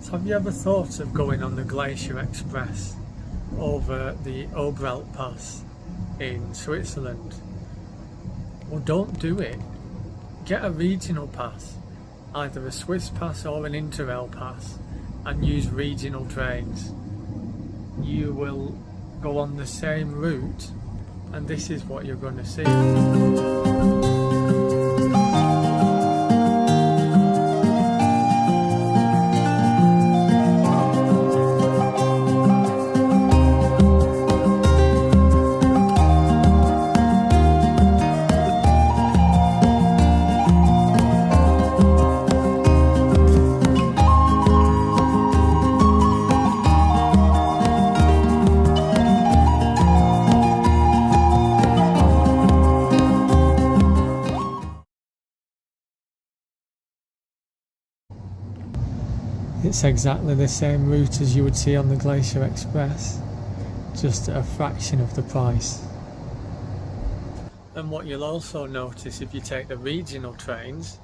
So have you ever thought of going on the Glacier Express over the Interrail Pass in Switzerland? Well, don't do it. Get a regional pass, either a Swiss pass or an Interrail pass, and use regional trains. You will go on the same route, and this is what you're going to see. It's exactly the same route as you would see on the Glacier Express, just at a fraction of the price. And what you'll also notice if you take the regional trains,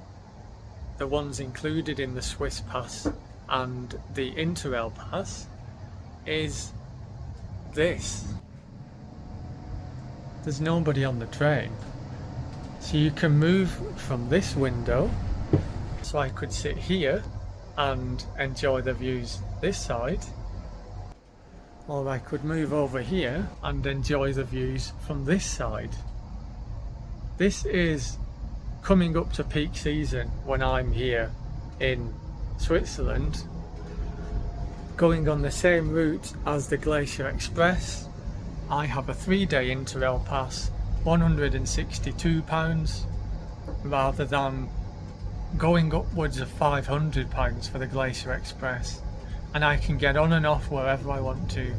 the ones included in the Swiss Pass and the Interrail Pass, is this. There's nobody on the train. So you can move from this window, so I could sit here and enjoy the views this side, or I could move over here and enjoy the views from this side. This is coming up to peak season when I'm here in Switzerland, going on the same route as the Glacier Express. I have a 3-day Interrail Pass, £162, rather than going upwards of £500 for the Glacier Express, and I can get on and off wherever I want to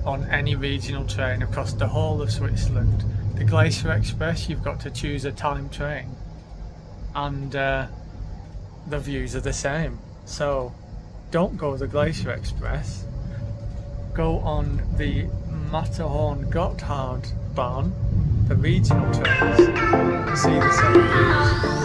on any regional train across the whole of Switzerland. The Glacier Express, you've got to choose a time train, and the views are the same. So don't go the Glacier Express, go on the Matterhorn-Gotthard-Bahn, the regional trains, and see the same views.